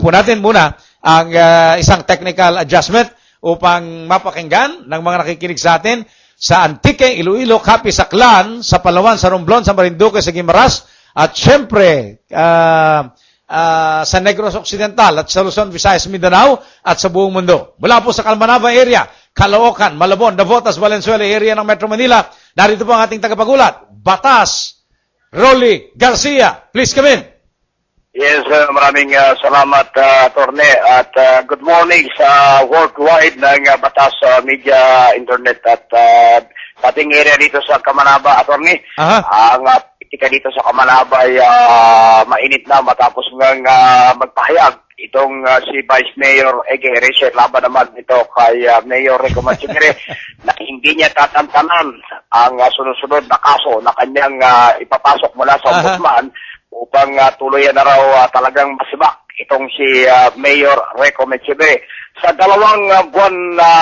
po natin muna ang isang technical adjustment upang mapakinggan ng mga nakikinig sa atin sa Antique, Iloilo, Capiz, Aklan, sa Palawan, sa Romblon, sa Marinduque, sa Guimaras, at syempre sa Negros Occidental at sa Luzon, Visayas, Mindanao at sa buong mundo. Mula po sa Calmanaba area, Caloocan, Malabon, Navotas, Valenzuela area ng Metro Manila, narito po ang ating tagapagulat, Batas Rolly Garcia. Please come in. Yes, maraming salamat, Attorney, at good morning sa worldwide ng Batas Media Internet at ating area dito sa Kamanaba, Attorney. Ang politika dito sa Kamanaba ay mainit na matapos ngang magpahayag itong si Vice Mayor Ege Herese laban naman ito kay Mayor Rico Machibere na hindi niya tatantanan ang sunod-sunod na kaso na kanyang ipapasok mula sa ombudsman upang tuluyan na raw talagang masibak itong si Mayor Rico Machibere. Sa dalawang buwan na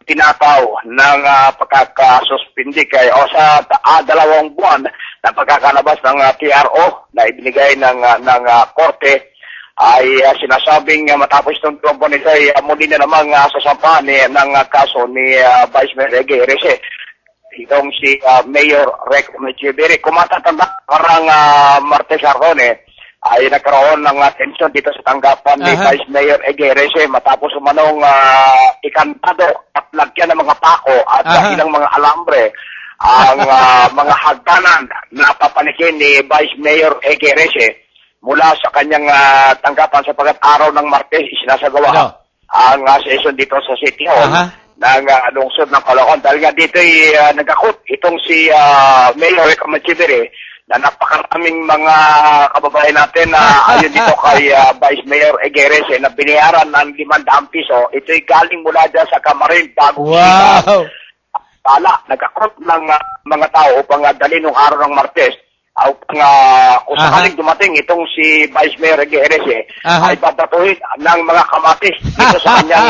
tinataw ng pagkakasuspindi kay o sa dalawang buwan na pagkakalabas ng TRO na ibinigay ng korte ay sinasabing matapos itong dalawang buwan ito ay muli na namang sasampahan ng kaso ni Vice Mayor Ege Herese. Itong si Mayor Rico Machibere. Kung matatanda parang Martes Arrone ay nagkaroon ng tensyon dito sa tanggapan ni Vice Mayor Ege Herese matapos umanong ikantado at lagyan ng mga pako at ilang mga alambre ang mga hagdanan na papanikin ni Vice Mayor Ege Herese mula sa kanyang tanggapan sapagkat araw ng Martes isinasagawa ang session dito sa City Hall ng lungsod ng Caloocan. Dahil nga dito ay nagakot itong si Mayor Rico Machibere na napakaraming mga kababayan natin na ayon dito kay Vice Mayor Ege Herese na binayaran ng 500 piso. Ito'y galing mula dyan sa Kamarin, Bagong Sikat. Nagakot ng mga tao upang dali nung araw ng Martes. Upang kung sakaling dumating itong si Vice Mayor Ege Herese ay babatuhin ng mga kamatis dito sa kanyang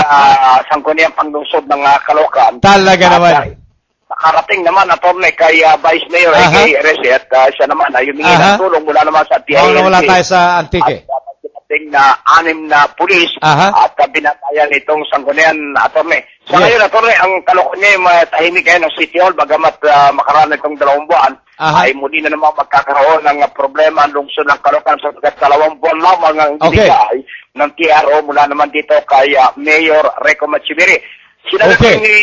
sangguniang panglungsod ng Caloocan. Talaga naman. Nakarating naman Attorney kay Vice Mayor Ege Herese at siya naman ay humingi ng tulong mula naman sa TINC. Wala tayo sa Antique. At dumating na 6 na pulis at binatayan itong sanggunian Attorney. Sa ngayon Attorney, ang Caloocan niya ay tahimik ngayon ng City Hall bagamat makaraan itong 2 buwan. Ay muli na naman magkakaroon ng problema ang lungsod ng Caloocan sapagkat 2 buwan lamang ang binigay ng TRO mula naman dito kay Mayor Rico Machibere. Sinabi ni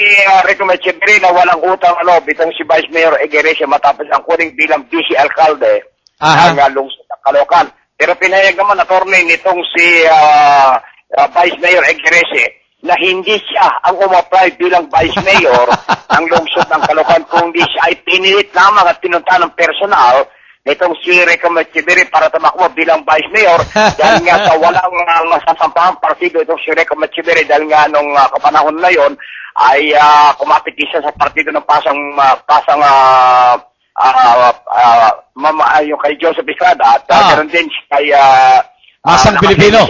Rico Machibere na walang utang itong si Vice Mayor Ege Herese matapos ang kuning bilang vice alcalde ng lungsod ng Caloocan. Pero pinayag naman Attorney nitong si Vice Mayor Ege Herese na hindi siya ang umapply bilang Vice Mayor ng lungsod ng Caloocan, kundi siya ay pinilit lamang at pinunta ng personal nitong si Rico Machibere para tumakbo bilang Vice Mayor dahil nga sa walang masasampahang partido itong si Rico Machibere dahil nga nung kapanahon na yon ay kumapit siya sa partido ng yung kay Joseph Estrada at ganoon din kay Masang Pilipino.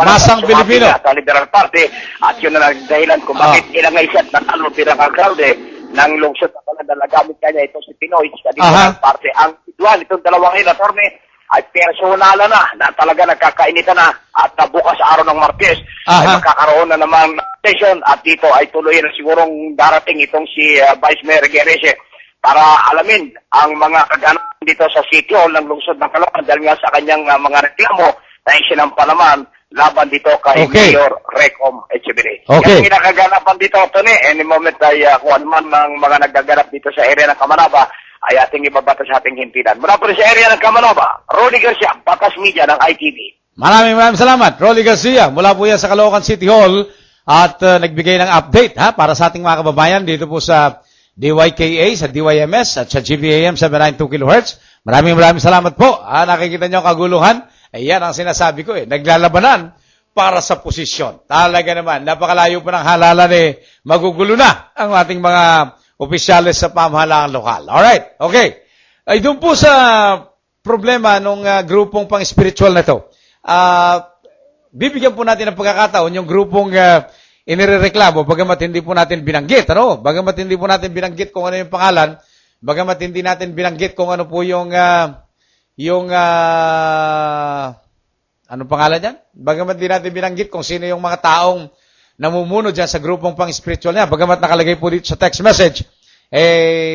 Masang Pilipino. At Liberal Party. At yun na dahilan kung bakit ilang isip na talo bilang alkalde ng lungsod na pala na nagamit kanya ito si Pinoy sa Liberal Party. Ang ituan, itong dalawang ngayon, Attorney, ay personala na talaga nagkakainitan na at bukas araw ng Martes ay magkakaroon na naman session at dito ay tuloy na sigurong darating itong si Vice Mayor Ege Herese para alamin ang mga kaganapan dito sa City Hall ng lungsod ng Caloocan dahil nga sa kanyang mga reklamo na isinampa naman laban dito kay Mayor Rico Machibere. Yung kinakaganapan dito, Tony, any moment ay kung ano man ng mga nagaganap dito sa area ng Kamanaba ay ating ibabata sa ating himpilan. Mula po sa area ng Kamanaba, Rolly Garcia, Batas Media ng ITV. Maraming salamat, Rolly Garcia. Mula po yan sa Caloocan City Hall at nagbigay ng update para sa ating mga kababayan dito po sa DYKA, sa DYMS at sa GBAM 792 kHz. Maraming salamat po. Nakikita niyo ang kaguluhan. Ayan ang sinasabi ko naglalabanan para sa posisyon. Talaga naman, napakalayo pa ng halalan magugulo na ang ating mga opisyales sa pamahalaan lokal. Alright, okay. Ay doon po sa problema ng grupong pang-spiritual na ito. Bibigyan po natin ng pagkakataon yung grupong inirereklamo, bagamat hindi po natin binanggit, Bagamat hindi po natin binanggit kung ano yung pangalan, bagamat hindi natin binanggit kung ano po yung Anong pangalan niyan? Bagamat di natin binanggit kung sino yung mga taong namumuno dyan sa grupong pang-spiritual niya. Bagamat nakalagay po dito sa text message,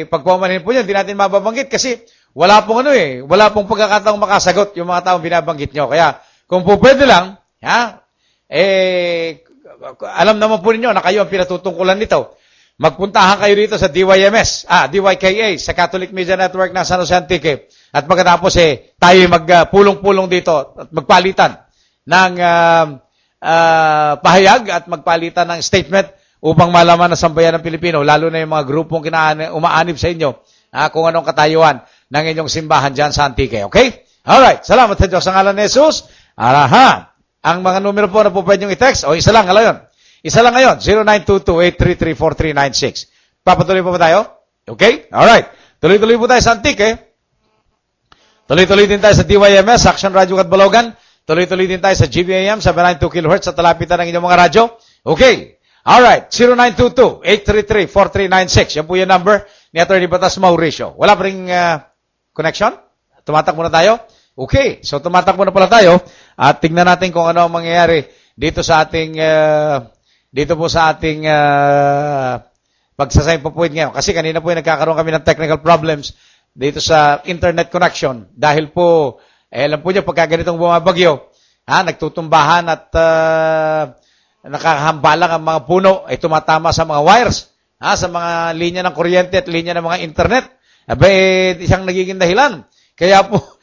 pagpumanin po niyan, di natin mababanggit kasi wala pong wala pong pagkakataong makasagot yung mga taong binabanggit nyo. Kaya, kung po pwede lang, alam naman po ninyo na kayo ang pinatutungkulan nito. Magpuntahan kayo dito sa DYKA, sa Catholic Media Network ng San Jose Antique. At pagkatapos tayo magpulong-pulong dito at magpalitan ng pahayag at magpalitan ng statement upang malaman ng sambayan ng Pilipino, lalo na yung mga grupong umaanib sa inyo, kung anong katayuan ng inyong simbahan dyan sa Antique. Okay? Alright. Salamat sa Diyos. Ang ngalan ni Jesus. Araha. Ang mga numero po na po pwede nyo i-text, isa lang, ngayon. Isa lang ngayon, 0922-833-4396. Papatuloy po ba tayo? Okay? Alright. Tuloy-tuloy po tayo sa Antique. Tuloy-tuloy din tayo sa DYMS, Action Radio Catbalogan. Tuloy-tuloy din tayo sa GBAM, 792 kHz sa talapitan ng inyong mga radyo. Okay. Alright. 0922-833-4396. Yan po yung number ni Atty. Batas Mauricio. Wala pa ring connection? Tumatakbo na tayo? Okay. So, tumatakbo na pala tayo. At tingnan natin kung ano ang mangyayari dito sa ating pagsasayang papuwid ngayon. Kasi kanina po nagkakaroon kami ng technical problems dito sa internet connection. Dahil po, alam po niyo, pagka ganitong bumabagyo, nagtutumbahan at nakahambalang ang mga puno, ay tumatama sa mga wires, sa mga linya ng kuryente at linya ng mga internet. Isang nagiging dahilan. Kaya po,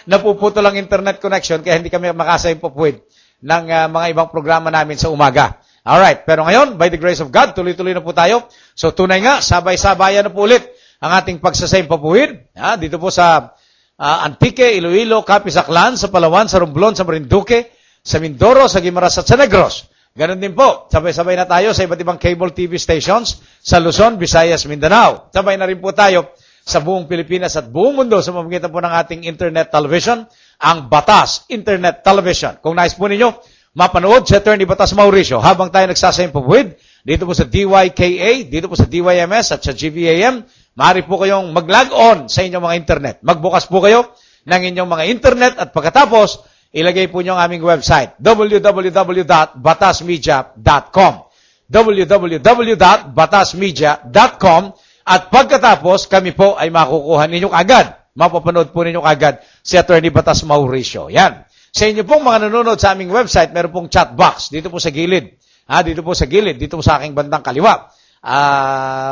napuputol ang internet connection, kaya hindi kami makasayang papuwid ng mga ibang programa namin sa umaga. Alright, pero ngayon, by the grace of God, tuloy-tuloy na po tayo. So tunay nga, sabay-sabayan na po ulit ang ating pagsasayang papuwid. Dito po sa Antique, Iloilo, Capiz, Aklan, sa Palawan, sa Romblon, sa Marinduque, sa Mindoro, sa Guimaras at sa Negros. Ganon din po, sabay-sabay na tayo sa iba't ibang cable TV stations sa Luzon, Visayas, Mindanao. Sabay na rin po tayo sa buong Pilipinas at buong mundo sa pamamagitan po ng ating internet television, ang Batas Internet Television. Kung nais po ninyo, mapanood si Atty. Batas Mauricio habang tayo nagsasayang pabuwid dito po sa DYKA, dito po sa DYMS at sa GBAM, maaari po kayong mag-log on sa inyong mga internet. Magbukas po kayo ng inyong mga internet at pagkatapos, ilagay po nyo ang aming website, www.batasmedia.com www.batasmedia.com at pagkatapos, kami po ay makukuha ninyo agad. Mapapanood po ninyo agad si Atty. Batas Mauricio. Yan. Sa inyo pong mga nanonood sa aming website, meron pong chat box dito po sa gilid. Dito po sa gilid, dito po sa aking bandang kaliwa.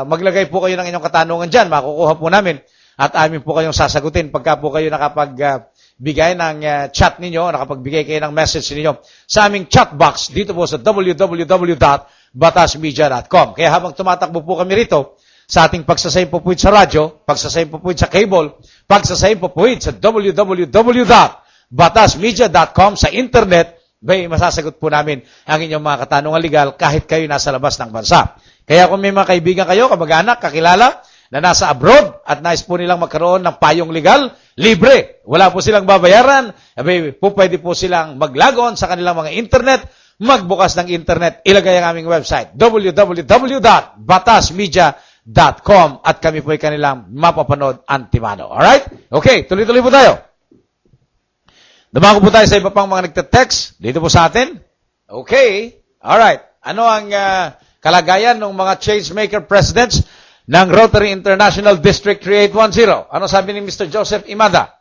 Maglagay po kayo ng inyong katanungan dyan. Makukuha po namin at amin po kayong sasagutin pagka po kayo nakapagbigay ng chat ninyo, nakapagbigay kayo ng message ninyo sa aming chat box dito po sa www.batasmedia.com. Kaya habang tumatakbo po kami rito, sa ating pagsasayang papuwid sa radyo, pagsasayang papuwid sa cable, pagsasayang papuwid sa www.batasmedia.com sa internet, masasagot po namin ang inyong mga katanungan legal kahit kayo nasa labas ng bansa. Kaya kung may mga kaibigan kayo, kamag-anak, kakilala, na nasa abroad at nais po nilang magkaroon ng payong legal, libre. Wala po silang babayaran. Pwede po silang mag-log on sa kanilang mga internet, magbukas ng internet, ilagay ang aming website, www.batasmedia.com at kami po ay kanilang mapapanood antimano. Alright? Okay, tuloy-tuloy po tayo. Dumako po tayo sa iba pang mga nagte-text dito po sa atin. Okay. Alright. Ano ang kalagayan ng mga changemaker presidents ng Rotary International District 3810? Ano sabi ni Mr. Joseph Imada?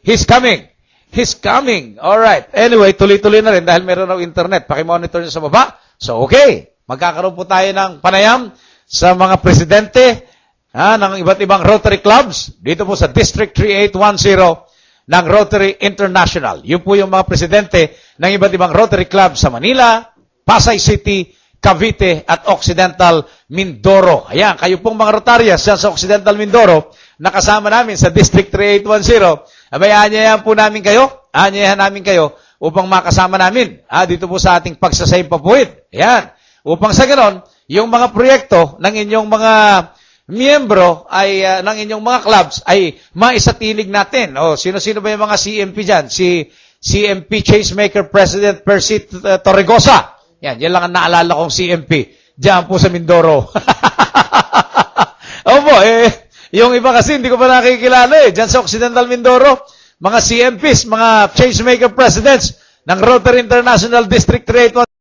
He's coming. He's coming. Alright. Anyway, tuloy-tuloy na rin dahil meron ng internet. Pakimonitor nyo sa baba. So, okay. Magkakaroon po tayo ng panayam sa mga presidente ng iba't ibang Rotary Clubs dito po sa District 3810 ng Rotary International. Yun po yung mga presidente ng iba't ibang Rotary Club sa Manila, Pasay City, Cavite at Occidental Mindoro. Ayan, kayo pong mga Rotarias dyan sa Occidental Mindoro, nakasama namin sa District 3810. Aanyayahan po namin kayo, upang makasama namin dito po sa ating pagsasayang papuwid. Ayan, upang sa ganon, yung mga proyekto ng inyong mga miyembro ay ng inyong mga clubs ay maisatinig natin. Sino-sino ba yung mga CMP dyan? Si CMP Changemaker President Percy Torregosa. Yan lang ang naalala kong CMP. Diyan po sa Mindoro. Opo, yung iba kasi hindi ko pa nakikilala Diyan sa Occidental Mindoro. mga CMPs, mga changemaker presidents ng Rotary International District 381